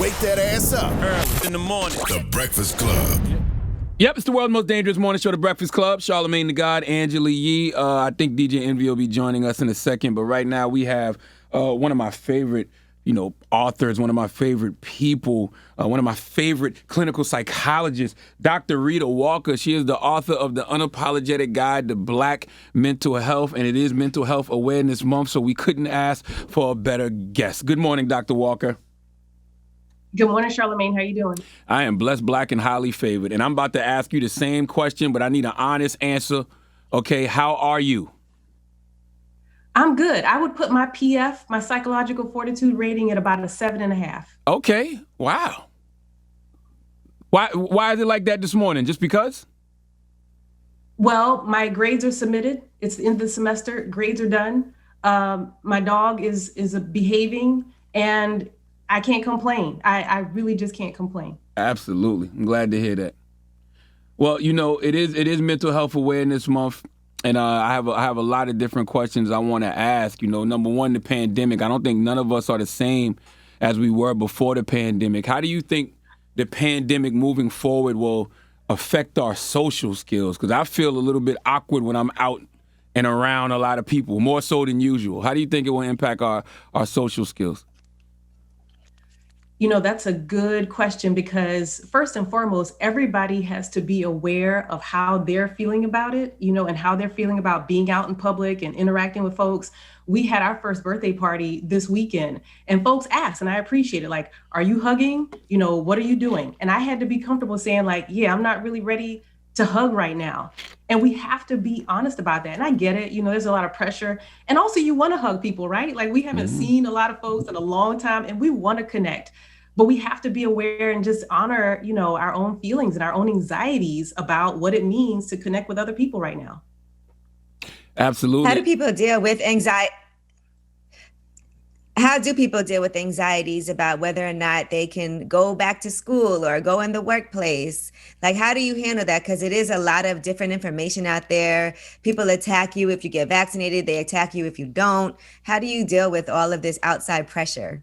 Wake that ass up. Early in the morning. The Breakfast Club. Yep, it's the world's most dangerous morning show, The Breakfast Club. Charlamagne the God, Angela Yee. I think DJ Envy will be joining us in a second, but right now we have one of my favorite, authors, one of my favorite people, one of my favorite clinical psychologists, Dr. Rheeda Walker. She is the author of the Unapologetic Guide to Black Mental Health, and it is Mental Health Awareness Month, so we couldn't ask for a better guest. Good morning, Dr. Walker. Good morning, Charlamagne. How you doing? I am blessed, black, and highly favored. And I'm about to ask you the same question, but I need an honest answer. Okay, how are you? I'm good. I would put my PF, my psychological fortitude rating, at about a 7.5. Okay, wow. Why is it like that this morning? Just because? Well, my grades are submitted. It's the end of the semester. Grades are done. My dog is behaving, and I can't complain. I really just can't complain. Absolutely. I'm glad to hear that. Well, it is Mental Health Awareness Month, and I have a lot of different questions I want to ask. Number one, the pandemic. I don't think none of us are the same as we were before the pandemic. How do you think the pandemic moving forward will affect our social skills? Because I feel a little bit awkward when I'm out and around a lot of people, more so than usual. How do you think it will impact our social skills? That's a good question, because first and foremost, everybody has to be aware of how they're feeling about it, and how they're feeling about being out in public and interacting with folks. We had our first birthday party this weekend, and folks asked, and I appreciate it, like, are you hugging? What are you doing? And I had to be comfortable saying, like, yeah, I'm not really ready to hug right now. And we have to be honest about that. And I get it, there's a lot of pressure. And also, you want to hug people, right? Like, we haven't seen a lot of folks in a long time, and we want to connect. But we have to be aware and just honor, our own feelings and our own anxieties about what it means to connect with other people right now. Absolutely. How do people deal with anxiety? How do people deal with anxieties about whether or not they can go back to school or go in the workplace? Like, how do you handle that? Because it is a lot of different information out there. People attack you if you get vaccinated. They attack you if you don't. How do you deal with all of this outside pressure?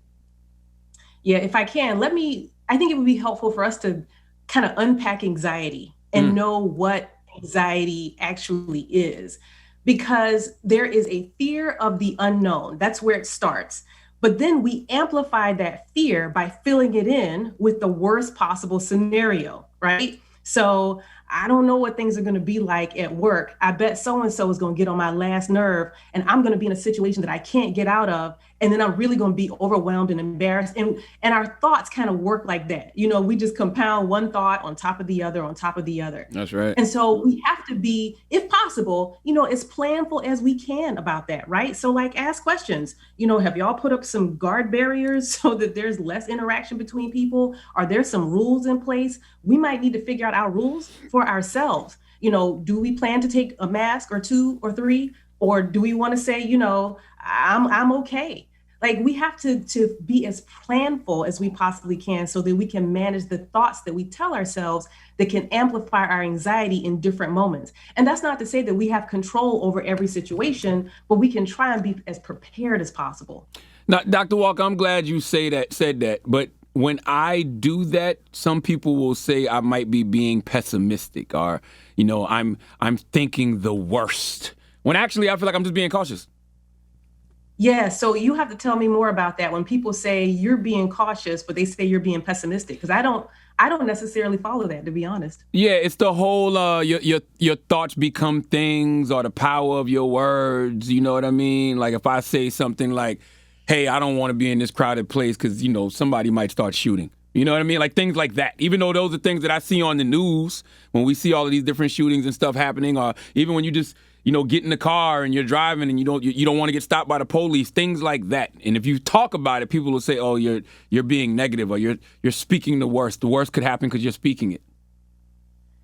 Yeah, if I can, I think it would be helpful for us to kind of unpack anxiety and know what anxiety actually is, because there is a fear of the unknown. That's where it starts. But then we amplify that fear by filling it in with the worst possible scenario, right? So I don't know what things are going to be like at work. I bet so-and-so is going to get on my last nerve, and I'm going to be in a situation that I can't get out of. And then I'm really going to be overwhelmed and embarrassed. And our thoughts kind of work like that. We just compound one thought on top of the other, on top of the other. That's right. And so we have to be, if possible, as planful as we can about that, right? So, like, ask questions. Have y'all put up some guard barriers so that there's less interaction between people? Are there some rules in place? We might need to figure out our rules for ourselves. Do we plan to take a mask or 2 or 3? Or do we want to say, I'm okay? Like, we have to be as planful as we possibly can so that we can manage the thoughts that we tell ourselves that can amplify our anxiety in different moments. And that's not to say that we have control over every situation, but we can try and be as prepared as possible. Now, Dr. Walker, I'm glad you said that. But when I do that, some people will say I might be being pessimistic, or, I'm thinking the worst, when actually I feel like I'm just being cautious. Yeah, so you have to tell me more about that. When people say you're being cautious, but they say you're being pessimistic, because I don't necessarily follow that, to be honest. Yeah, it's the whole your thoughts become things, or the power of your words. You know what I mean? Like, if I say something like, "Hey, I don't want to be in this crowded place because somebody might start shooting." You know what I mean? Like, things like that. Even though those are things that I see on the news when we see all of these different shootings and stuff happening, or even when you just get in the car and you're driving and you don't want to get stopped by the police, things like that. And if you talk about it, people will say, "Oh, you're being negative, or you're speaking the worst. The worst could happen because you're speaking it."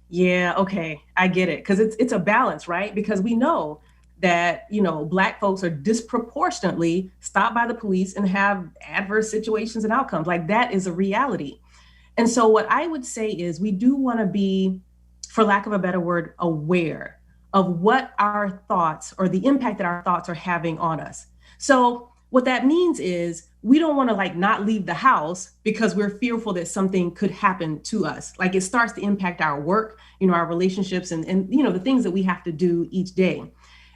Yeah, okay, I get it, because it's a balance, right? Because we know that Black folks are disproportionately stopped by the police and have adverse situations and outcomes. Like, that is a reality. And so what I would say is we do want to be, for lack of a better word, aware of what our thoughts, or the impact that our thoughts are having on us. So What that means is we don't want to like not leave the house because we're fearful that something could happen to us. Like it starts to impact our work, our relationships and the things that we have to do each day.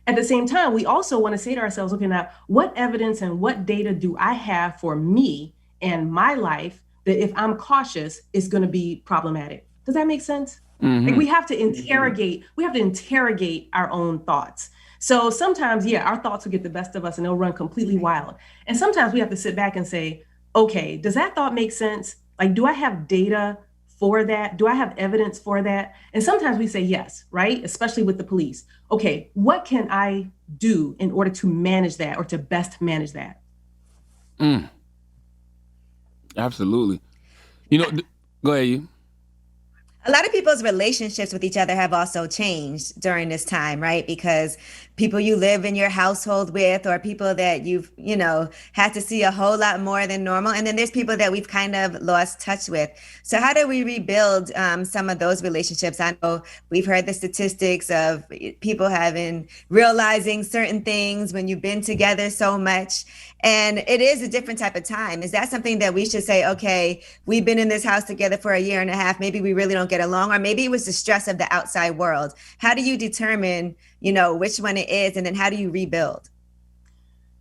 At the same time, we also want to say to ourselves, okay, now what evidence and what data do I have for me and my life that if I'm cautious is going to be problematic? Does that make sense? Like we have to interrogate our own thoughts. So sometimes, yeah, our thoughts will get the best of us and they'll run completely wild. And sometimes we have to sit back and say, okay, does that thought make sense? Like, do I have data for that? Do I have evidence for that? And sometimes we say yes, right? Especially with the police. Okay, what can I do in order to manage that or to best manage that? Absolutely. Go ahead, you. A lot of people's relationships with each other have also changed during this time, right? Because people you live in your household with, or people that you've, had to see a whole lot more than normal. And then there's people that we've kind of lost touch with. So how do we rebuild some of those relationships? I know we've heard the statistics of people realizing certain things when you've been together so much. And it is a different type of time. Is that something that we should say, okay, we've been in this house together for a year and a half, maybe we really don't get along, or maybe it was the stress of the outside world? How do you determine, which one it is, and then how do you rebuild?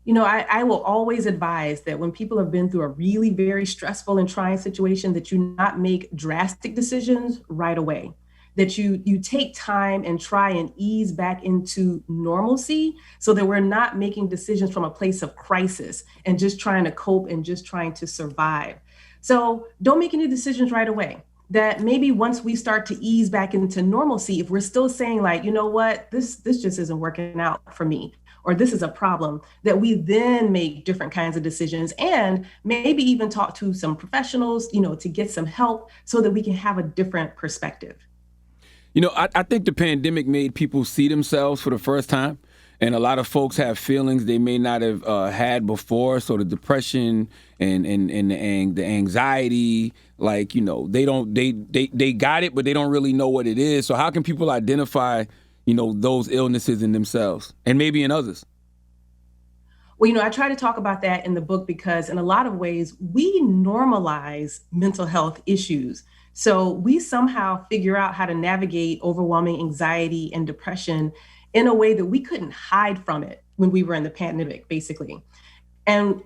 I will always advise that when people have been through a really very stressful and trying situation, that you not make drastic decisions right away, that you take time and try and ease back into normalcy so that we're not making decisions from a place of crisis and just trying to cope and just trying to survive. So don't make any decisions right away. That maybe once we start to ease back into normalcy, if we're still saying like, you know what, this just isn't working out for me, or this is a problem, that we then make different kinds of decisions and maybe even talk to some professionals, to get some help so that we can have a different perspective. I think the pandemic made people see themselves for the first time. And a lot of folks have feelings they may not have had before. So the depression and the anxiety, like, they got it, but they don't really know what it is. So how can people identify, those illnesses in themselves and maybe in others? Well, I try to talk about that in the book because in a lot of ways, we normalize mental health issues. So we somehow figure out how to navigate overwhelming anxiety and depression in a way that we couldn't hide from it when we were in the pandemic, basically. And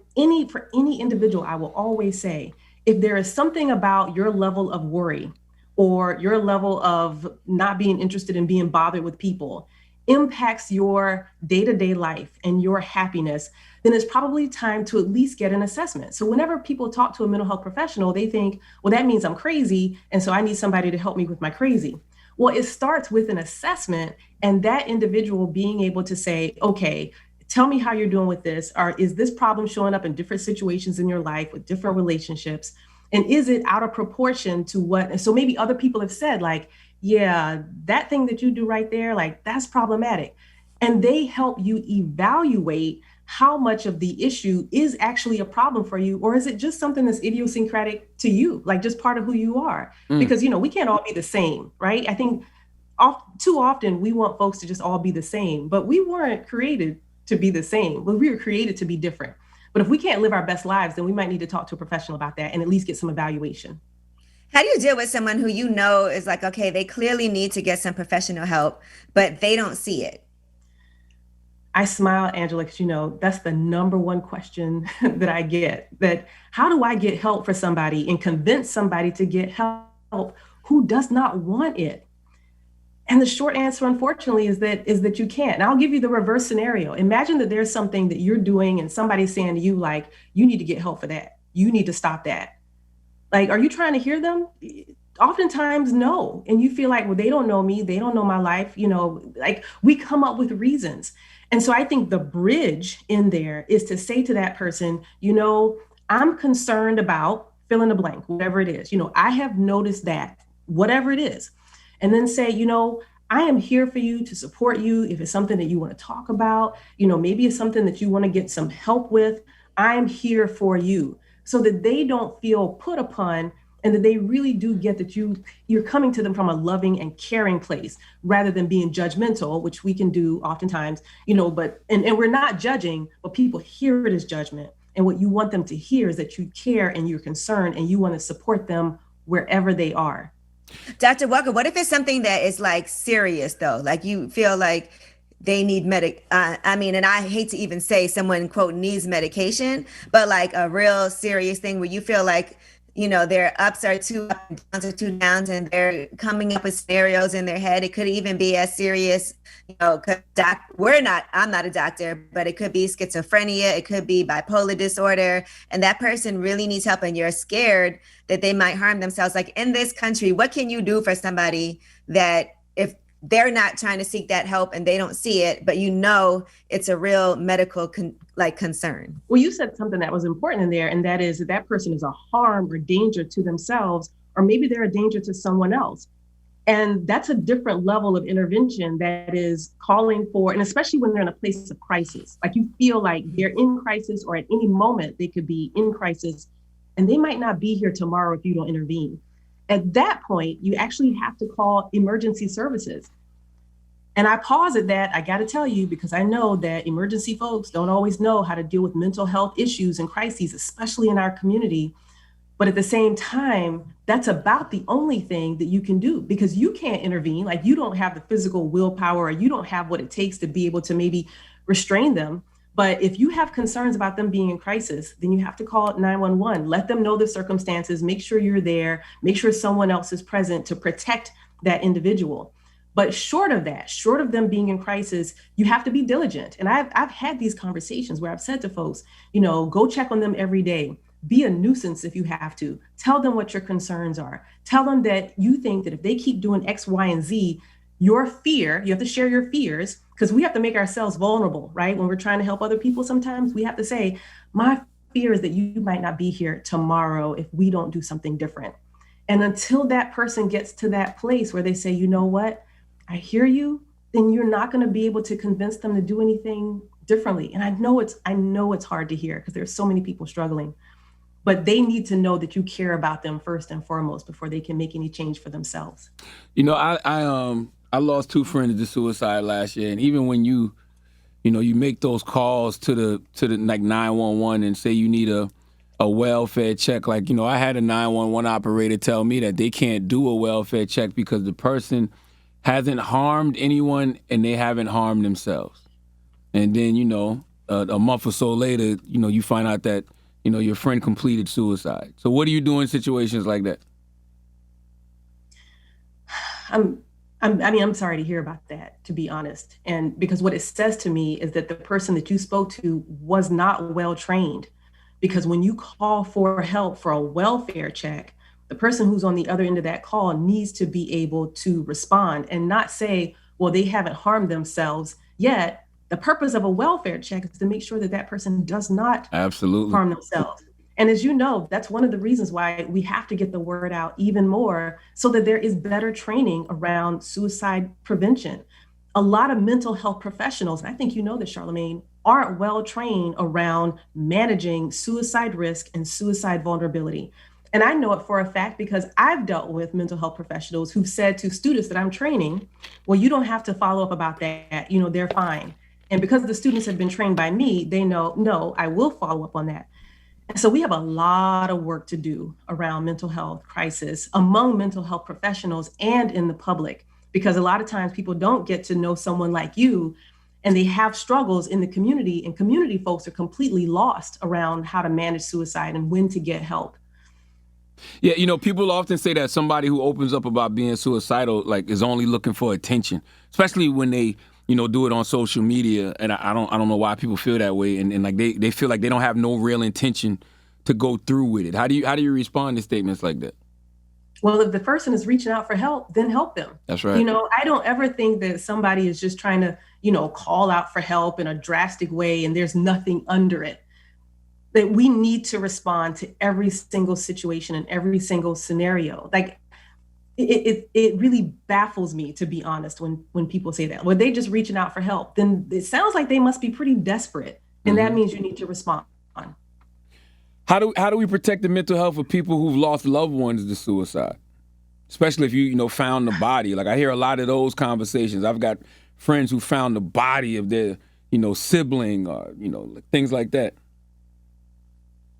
for any individual, I will always say, if there is something about your level of worry or your level of not being interested in being bothered with people impacts your day-to-day life and your happiness, then it's probably time to at least get an assessment. So whenever people talk to a mental health professional, they think, well, that means I'm crazy, and so I need somebody to help me with my crazy. Well, it starts with an assessment and that individual being able to say, okay, tell me how you're doing with this, or is this problem showing up in different situations in your life with different relationships? And is it out of proportion to what? And so maybe other people have said like, yeah, that thing that you do right there, like that's problematic. And they help you evaluate how much of the issue is actually a problem for you, or is it just something that's idiosyncratic to you, like just part of who you are? Because, we can't all be the same, right? I think too often we want folks to just all be the same, but we weren't created to be the same. But we were created to be different. But if we can't live our best lives, then we might need to talk to a professional about that and at least get some evaluation. How do you deal with someone who is like, okay, they clearly need to get some professional help, but they don't see it? I smile, Angela, because that's the number one question that I get, that how do I get help for somebody and convince somebody to get help who does not want it? And the short answer, unfortunately, is that you can't. And I'll give you the reverse scenario. Imagine that there's something that you're doing and somebody's saying to you, like, you need to get help for that. You need to stop that. Like, are you trying to hear them? Oftentimes, no. And you feel like, well, they don't know me. They don't know my life. Like we come up with reasons. And so I think the bridge in there is to say to that person, I'm concerned about fill in the blank, whatever it is. I have noticed that, whatever it is. And then say, I am here for you to support you. If it's something that you want to talk about, maybe it's something that you want to get some help with, I'm here for you, so that they don't feel put upon and that they really do get that you're coming to them from a loving and caring place rather than being judgmental, which we can do oftentimes, and we're not judging, but people hear it as judgment. And what you want them to hear is that you care and you're concerned and you want to support them wherever they are. Dr. Walker, what if it's something that is like serious though? Like you feel like they need and I hate to even say someone, quote, needs medication, but like a real serious thing where you feel like, their ups are too up and downs are too downs, and they're coming up with scenarios in their head. It could even be as serious, I'm not a doctor, but it could be schizophrenia. It could be bipolar disorder. And that person really needs help and you're scared that they might harm themselves. Like in this country, what can you do for somebody that if they're not trying to seek that help and they don't see it, but it's a real medical concern? Well, you said something that was important in there, and that is that person is a harm or danger to themselves, or maybe they're a danger to someone else. And that's a different level of intervention that is calling for, and especially when they're in a place of crisis, like you feel like they're in crisis, or at any moment they could be in crisis, and they might not be here tomorrow if you don't intervene. At that point, you actually have to call emergency services. And I pause at that, I got to tell you, because I know that emergency folks don't always know how to deal with mental health issues and crises, especially in our community. But at the same time, that's about the only thing that you can do, because you can't intervene. Like you don't have the physical willpower, or you don't have what it takes to be able to maybe restrain them. But if you have concerns about them being in crisis, then you have to call 911, let them know the circumstances, make sure you're there, make sure someone else is present to protect that individual. But short of that, short of them being in crisis, you have to be diligent. And I've had these conversations where I've said to folks, go check on them every day. Be a nuisance if you have to. Tell them what your concerns are. Tell them that you think that if they keep doing X, Y, and Z, your fear, you have to share your fears, because we have to make ourselves vulnerable, right? When we're trying to help other people, sometimes we have to say, my fear is that you might not be here tomorrow if we don't do something different. And until that person gets to that place where they say, you know what, I hear you, then you're not going to be able to convince them to do anything differently. And I know it's hard to hear because there's so many people struggling, but they need to know that you care about them first and foremost before they can make any change for themselves. I lost 2 friends to suicide last year, and even when you make those calls to the like 911 and say you need a welfare check, like I had a 911 operator tell me that they can't do a welfare check because the person hasn't harmed anyone and they haven't harmed themselves. And then a month or so later, you find out that your friend completed suicide. So what do you do in situations like that? I'm sorry to hear about that, to be honest. And because what it says to me is that the person that you spoke to was not well trained. Because when you call for help for a welfare check, the person who's on the other end of that call needs to be able to respond and not say, well, they haven't harmed themselves yet. The purpose of a welfare check is to make sure that that person does not harm themselves. And as you know, that's one of the reasons why we have to get the word out even more so that there is better training around suicide prevention. A lot of mental health professionals, and I think you know this, Charlamagne, aren't well trained around managing suicide risk and suicide vulnerability. And I know it for a fact because I've dealt with mental health professionals who've said to students that I'm training, well, you don't have to follow up about that. They're fine. And because the students have been trained by me, they know, no, I will follow up on that. And so we have a lot of work to do around mental health crisis among mental health professionals and in the public, because a lot of times people don't get to know someone like you and they have struggles in the community, and community folks are completely lost around how to manage suicide and when to get help. Yeah, people often say that somebody who opens up about being suicidal, like, is only looking for attention, especially when they, do it on social media. And I don't know why people feel that way. And like they feel like they don't have no real intention to go through with it. How do you respond to statements like that? Well, if the person is reaching out for help, then help them. That's right. I don't ever think that somebody is just trying to, call out for help in a drastic way and there's nothing under it. That we need to respond to every single situation and every single scenario. Like it really baffles me, to be honest, when people say that. Well, they just reaching out for help, then it sounds like they must be pretty desperate. And that means you need to respond. How do we protect the mental health of people who've lost loved ones to suicide? Especially if you found the body. Like I hear a lot of those conversations. I've got friends who found the body of their, sibling or, things like that.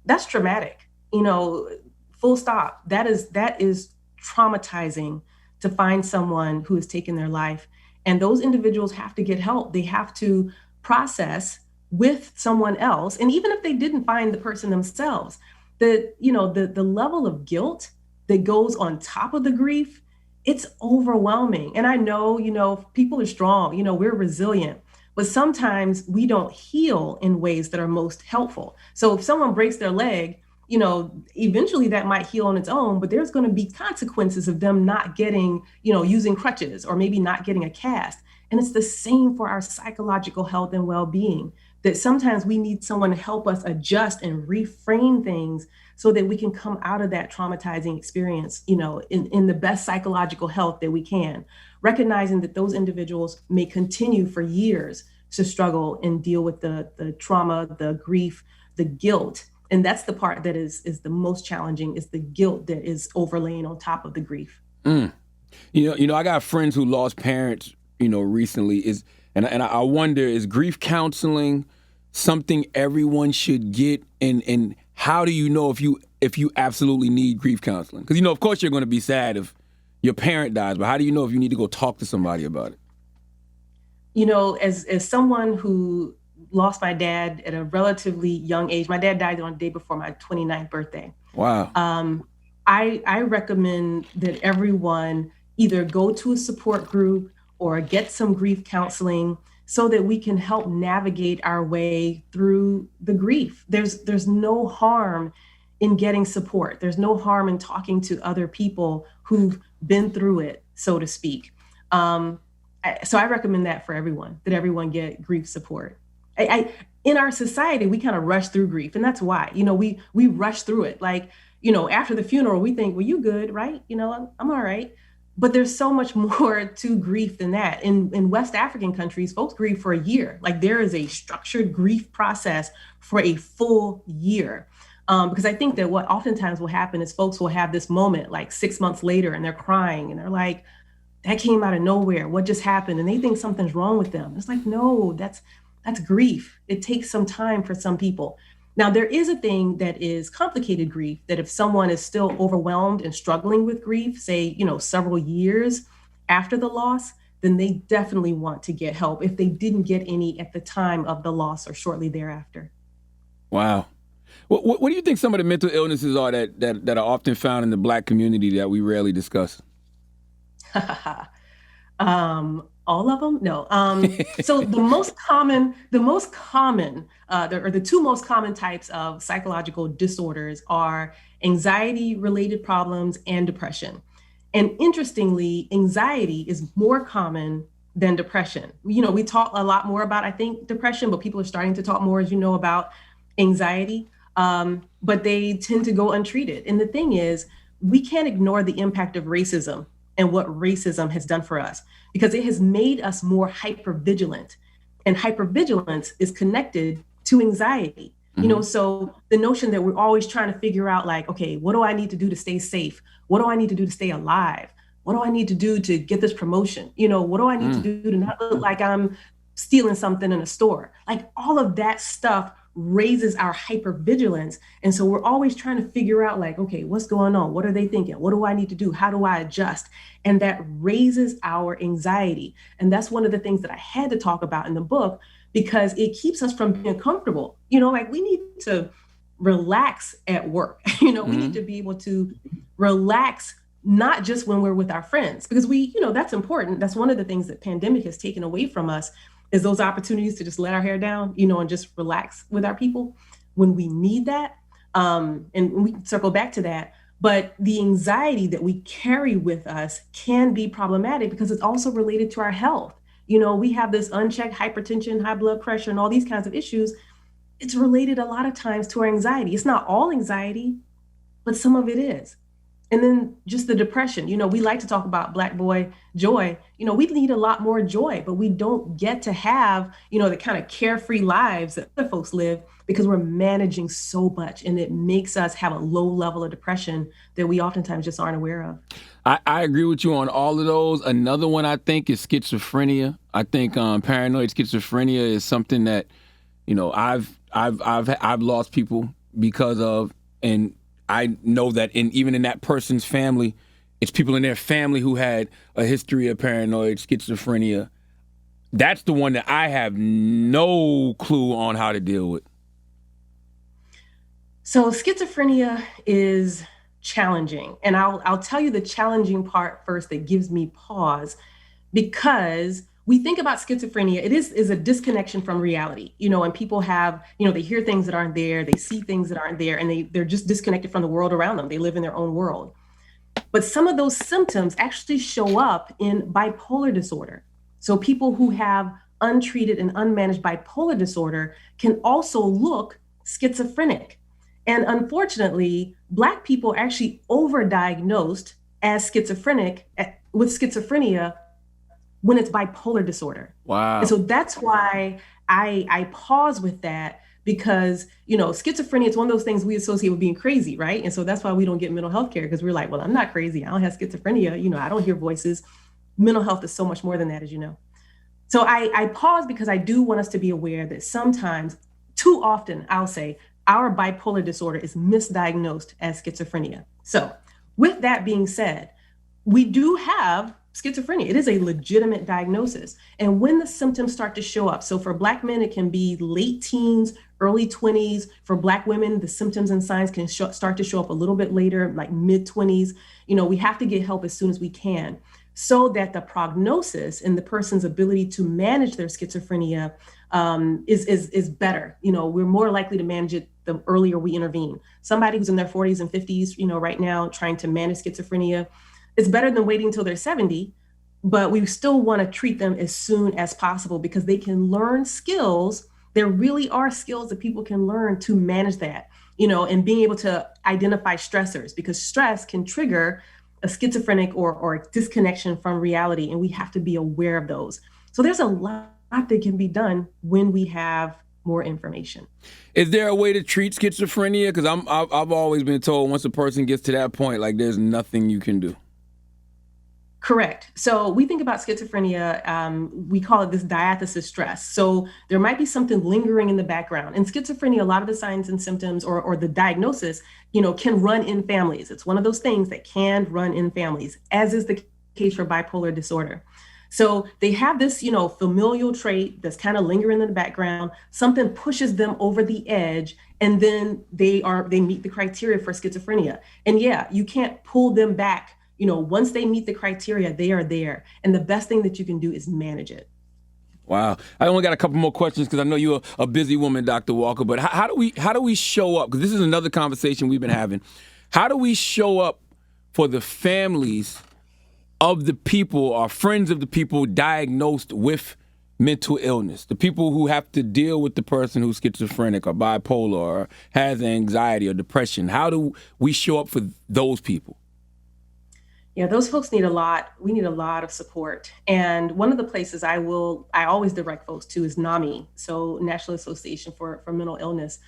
That's traumatic. Full stop. That is traumatizing to find someone who has taken their life. And those individuals have to get help. They have to process with someone else. And even if they didn't find the person themselves, the level of guilt that goes on top of the grief, it's overwhelming. And I know, people are strong, we're resilient, but sometimes we don't heal in ways that are most helpful. So if someone breaks their leg, eventually that might heal on its own, but there's going to be consequences of them not getting, using crutches or maybe not getting a cast. And it's the same for our psychological health and well-being, that sometimes we need someone to help us adjust and reframe things so that we can come out of that traumatizing experience, in the best psychological health that we can, recognizing that those individuals may continue for years to struggle and deal with the trauma, the grief, the guilt. And that's the part that is the most challenging, is the guilt that is overlaying on top of the grief. I got friends who lost parents, recently. And I wonder, is grief counseling something everyone should get? And how do you know if you absolutely need grief counseling? Because, of course you're going to be sad if your parent dies, but how do you know if you need to go talk to somebody about it? As someone who lost my dad at a relatively young age, my dad died on the day before my 29th birthday. Wow. I recommend that everyone either go to a support group or get some grief counseling so that we can help navigate our way through the grief. There's no harm in getting support. There's no harm in talking to other people who've been through it, so to speak. So I recommend that for everyone, that everyone get grief support. In our society, we kind of rush through grief, and that's why, we rush through it. Like, after the funeral, we think, well, you good, right? I'm all right. But there's so much more to grief than that. In West African countries, folks grieve for a year. Like there is a structured grief process for a full year. Because I think that what oftentimes will happen is folks will have this moment like 6 months later and they're crying and they're like, that came out of nowhere. What just happened? And they think something's wrong with them. It's like, no, that's grief. It takes some time for some people. Now, there is a thing that is complicated grief, that if someone is still overwhelmed and struggling with grief, say, several years after the loss, then they definitely want to get help if they didn't get any at the time of the loss or shortly thereafter. Wow. What do you think some of the mental illnesses are that are often found in the Black community that we rarely discuss? All of them? No. So the two most common types of psychological disorders are anxiety-related problems and depression. And interestingly, anxiety is more common than depression. We talk a lot more about, I think, depression, but people are starting to talk more, as you know, about anxiety, but they tend to go untreated. And the thing is, we can't ignore the impact of racism and what racism has done for us, because it has made us more hypervigilant, and hypervigilance is connected to anxiety. Mm-hmm. So the notion that we're always trying to figure out, like, okay, what do I need to do to stay safe? What do I need to do to stay alive? What do I need to do to get this promotion? What do I need to do to not look like I'm stealing something in a store? Like all of that stuff raises our hypervigilance. And so we're always trying to figure out, like, okay, what's going on? What are they thinking? What do I need to do? How do I adjust? And that raises our anxiety. And that's one of the things that I had to talk about in the book, because it keeps us from being comfortable. Like we need to relax at work. We need to be able to relax, not just when we're with our friends, because that's important. That's one of the things that pandemic has taken away from us, is those opportunities to just let our hair down, and just relax with our people when we need that. And we can circle back to that. But the anxiety that we carry with us can be problematic because it's also related to our health. We have this unchecked hypertension, high blood pressure, and all these kinds of issues. It's related a lot of times to our anxiety. It's not all anxiety, but some of it is. And then just the depression, we like to talk about Black boy joy. We need a lot more joy, but we don't get to have, the kind of carefree lives that other folks live because we're managing so much, and it makes us have a low level of depression that we oftentimes just aren't aware of. I agree with you on all of those. Another one I think is schizophrenia. I think paranoid schizophrenia is something that, I've lost people because of, and I know that even in that person's family, it's people in their family who had a history of paranoid schizophrenia. That's the one that I have no clue on how to deal with. So schizophrenia is challenging. And I'll tell you the challenging part first that gives me pause, because we think about schizophrenia, it is a disconnection from reality, and people have, they hear things that aren't there, they see things that aren't there, and they're just disconnected from the world around them. They live in their own world. But some of those symptoms actually show up in bipolar disorder. So people who have untreated and unmanaged bipolar disorder can also look schizophrenic. And unfortunately, Black people are actually overdiagnosed as schizophrenic with schizophrenia when it's bipolar disorder. Wow. And so that's why I pause with that, because, schizophrenia is one of those things we associate with being crazy, right? And so that's why we don't get mental health care, because we're like, well, I'm not crazy. I don't have schizophrenia. I don't hear voices. Mental health is so much more than that, as you know. So I pause because I do want us to be aware that sometimes, too often, I'll say, our bipolar disorder is misdiagnosed as schizophrenia. So with that being said, we do have schizophrenia. It is a legitimate diagnosis. And when the symptoms start to show up, so for Black men, it can be late teens, early 20s. For Black women, the symptoms and signs can start to show up a little bit later, like mid 20s. We have to get help as soon as we can, so that the prognosis and the person's ability to manage their schizophrenia is better. We're more likely to manage it the earlier we intervene. Somebody who's in their 40s and 50s, right now trying to manage schizophrenia, it's better than waiting until they're 70, but we still want to treat them as soon as possible, because they can learn skills. There really are skills that people can learn to manage that, and being able to identify stressors, because stress can trigger a schizophrenic or a disconnection from reality, and we have to be aware of those. So there's a lot that can be done when we have more information. Is there a way to treat schizophrenia? Because I've always been told once a person gets to that point, like, there's nothing you can do. Correct. So we think about schizophrenia, we call it this diathesis stress. So there might be something lingering in the background. In schizophrenia, a lot of the signs and symptoms or the diagnosis, can run in families. It's one of those things that can run in families, as is the case for bipolar disorder. So they have this, familial trait that's kind of lingering in the background. Something pushes them over the edge, and then they meet the criteria for schizophrenia. And yeah, you can't pull them back. Once they meet the criteria, they are there. And the best thing that you can do is manage it. Wow. I only got a couple more questions, because I know you're a busy woman, Dr. Walker, but how do we show up? Because this is another conversation we've been having. How do we show up for the families of the people or friends of the people diagnosed with mental illness, the people who have to deal with the person who's schizophrenic or bipolar or has anxiety or depression? How do we show up for those people? Yeah, those folks need we need a lot of support. And one of the places I always direct folks to is NAMI, so National Association for Mental Illness,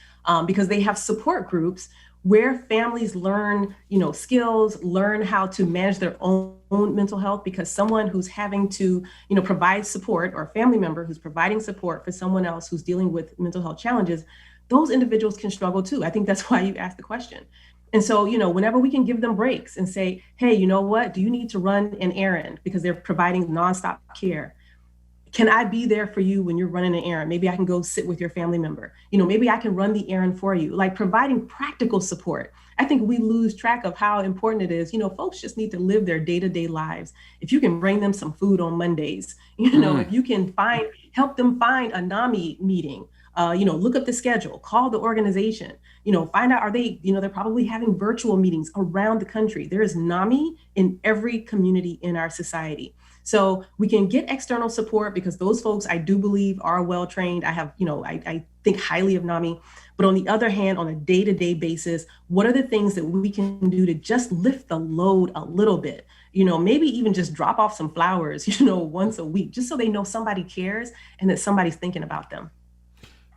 because they have support groups where families learn, skills, learn how to manage their own mental health, because someone who's having to, provide support, or a family member who's providing support for someone else who's dealing with mental health challenges, those individuals can struggle too. I think that's why you asked the question. And so, whenever we can give them breaks and say, hey, you know what, do you need to run an errand, because they're providing nonstop care? Can I be there for you when you're running an errand? Maybe I can go sit with your family member. Maybe I can run the errand for you, like providing practical support. I think we lose track of how important it is. Folks just need to live their day-to-day lives. If you can bring them some food on Mondays, if you can help them find a NAMI meeting, look up the schedule, call the organization, find out, they're probably having virtual meetings around the country. There is NAMI in every community in our society. So we can get external support, because those folks, I do believe, are well-trained. I have, I think highly of NAMI. But on the other hand, on a day-to-day basis, what are the things that we can do to just lift the load a little bit? Maybe even just drop off some flowers, once a week, just so they know somebody cares and that somebody's thinking about them.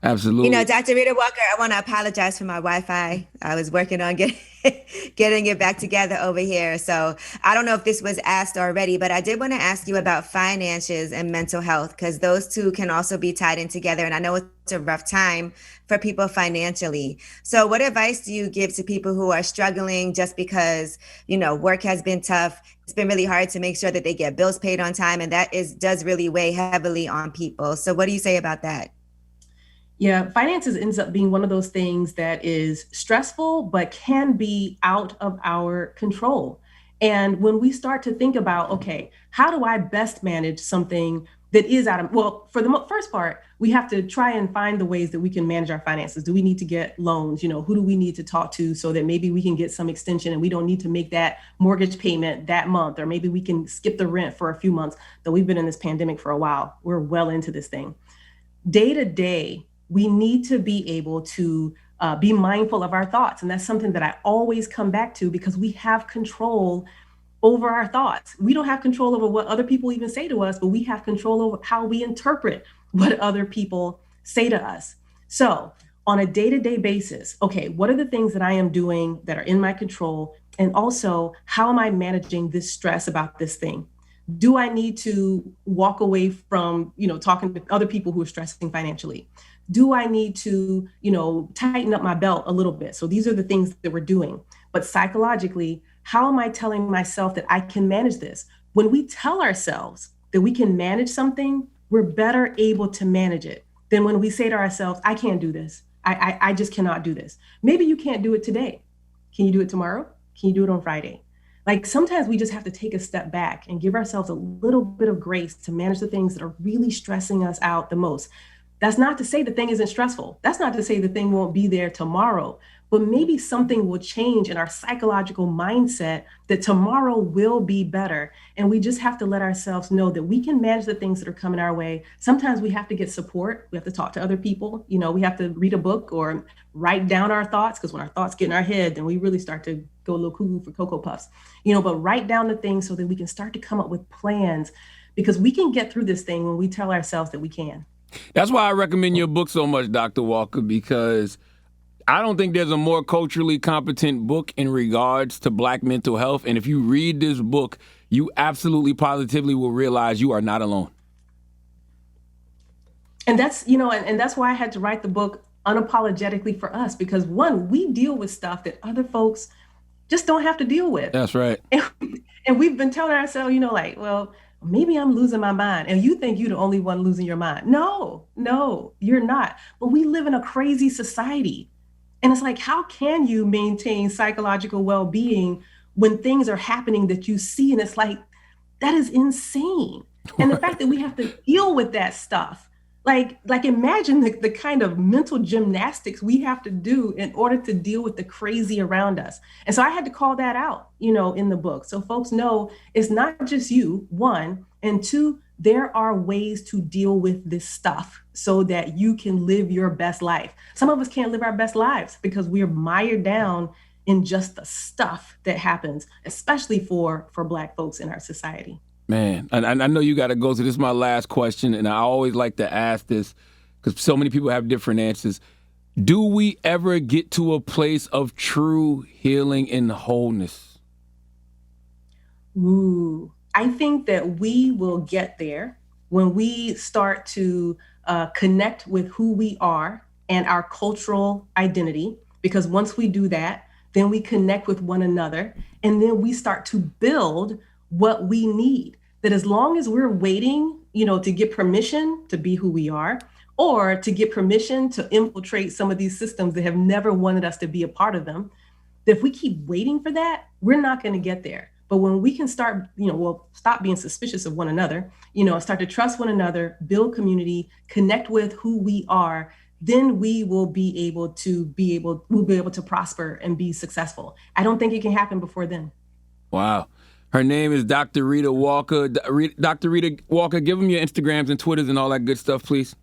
Absolutely. Dr. Rheeda Walker, I want to apologize for my Wi-Fi. I was working on getting it back together over here. So I don't know if this was asked already, but I did want to ask you about finances and mental health, because those two can also be tied in together. And I know it's a rough time for people financially. So what advice do you give to people who are struggling just because, work has been tough? It's been really hard to make sure that they get bills paid on time. And that does really weigh heavily on people. So what do you say about that? Yeah, finances ends up being one of those things that is stressful, but can be out of our control. And when we start to think about, okay, how do I best manage something that is for the first part, we have to try and find the ways that we can manage our finances. Do we need to get loans? Who do we need to talk to so that maybe we can get some extension and we don't need to make that mortgage payment that month, or maybe we can skip the rent for a few months, though we've been in this pandemic for a while. We're well into this thing. Day to day, we need to be able to be mindful of our thoughts. And that's something that I always come back to, because we have control over our thoughts. We don't have control over what other people even say to us, but we have control over how we interpret what other people say to us. So on a day-to-day basis, okay, what are the things that I am doing that are in my control? And also, how am I managing this stress about this thing? Do I need to walk away from, talking to other people who are stressing financially? Do I need to, tighten up my belt a little bit? So these are the things that we're doing. But psychologically, how am I telling myself that I can manage this? When we tell ourselves that we can manage something, we're better able to manage it than when we say to ourselves, I can't do this. I just cannot do this. Maybe you can't do it today. Can you do it tomorrow? Can you do it on Friday? Like, sometimes we just have to take a step back and give ourselves a little bit of grace to manage the things that are really stressing us out the most. That's not to say the thing isn't stressful. That's not to say the thing won't be there tomorrow, but maybe something will change in our psychological mindset that tomorrow will be better. And we just have to let ourselves know that we can manage the things that are coming our way. Sometimes we have to get support. We have to talk to other people. We have to read a book or write down our thoughts, because when our thoughts get in our head, then we really start to go a little cuckoo for Cocoa Puffs, but write down the things so that we can start to come up with plans, because we can get through this thing when we tell ourselves that we can. That's why I recommend your book so much, Dr. Walker, because I don't think there's a more culturally competent book in regards to Black mental health. And if you read this book, you absolutely positively will realize you are not alone. And that's, and that's why I had to write the book unapologetically for us, because one, we deal with stuff that other folks just don't have to deal with. That's right. And we've been telling ourselves, well, maybe I'm losing my mind. And you think you're the only one losing your mind. No, you're not. But we live in a crazy society. And it's like, how can you maintain psychological well-being when things are happening that you see? And it's like, that is insane. And the fact that we have to deal with that stuff, like imagine the kind of mental gymnastics we have to do in order to deal with the crazy around us. And so I had to call that out, in the book. So folks know it's not just you, one, and two, there are ways to deal with this stuff so that you can live your best life. Some of us can't live our best lives because we're mired down in just the stuff that happens, especially for Black folks in our society. Man, and I know you got to go, so this is my last question, and I always like to ask this because so many people have different answers. Do we ever get to a place of true healing and wholeness? Ooh, I think that we will get there when we start to connect with who we are and our cultural identity, because once we do that, then we connect with one another, and then we start to build what we need. That as long as we're waiting, to get permission to be who we are, or to get permission to infiltrate some of these systems that have never wanted us to be a part of them, that if we keep waiting for that, we're not going to get there. But when we can start, stop being suspicious of one another, start to trust one another, build community, connect with who we are, then we will be able to prosper and be successful. I don't think it can happen before then. Wow. Her name is Dr. Rheeda Walker. Dr. Rheeda Walker, give them your Instagrams and Twitters and all that good stuff, please.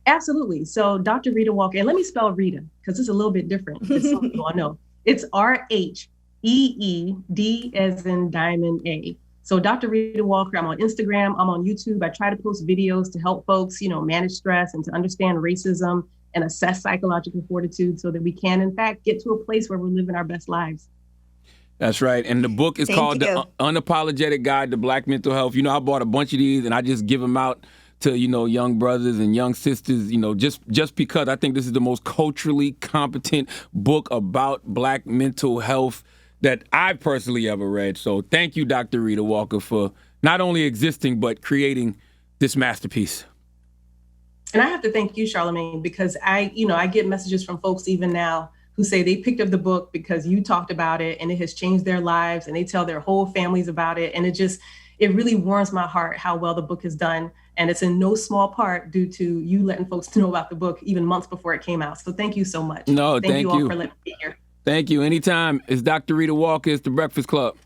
Absolutely. So Dr. Rheeda Walker, and let me spell Rheeda because it's a little bit different. Some people I know. It's Rheed as in diamond A. So Dr. Rheeda Walker, I'm on Instagram, I'm on YouTube. I try to post videos to help folks, manage stress and to understand racism and assess psychological fortitude so that we can, in fact, get to a place where we're living our best lives. That's right. And the book is called The Unapologetic Guide to Black Mental Health. I bought a bunch of these and I just give them out to, young brothers and young sisters, just because I think this is the most culturally competent book about Black mental health that I personally ever read. So thank you, Dr. Rheeda Walker, for not only existing, but creating this masterpiece. And I have to thank you, Charlamagne, because I get messages from folks even now who say they picked up the book because you talked about it and it has changed their lives, and they tell their whole families about it. And it really warms my heart how well the book is done. And it's in no small part due to you letting folks know about the book even months before it came out. So thank you so much. No, thank you all for letting me be here. Thank you. Anytime. It's Dr. Rheeda Walker. It's The Breakfast Club.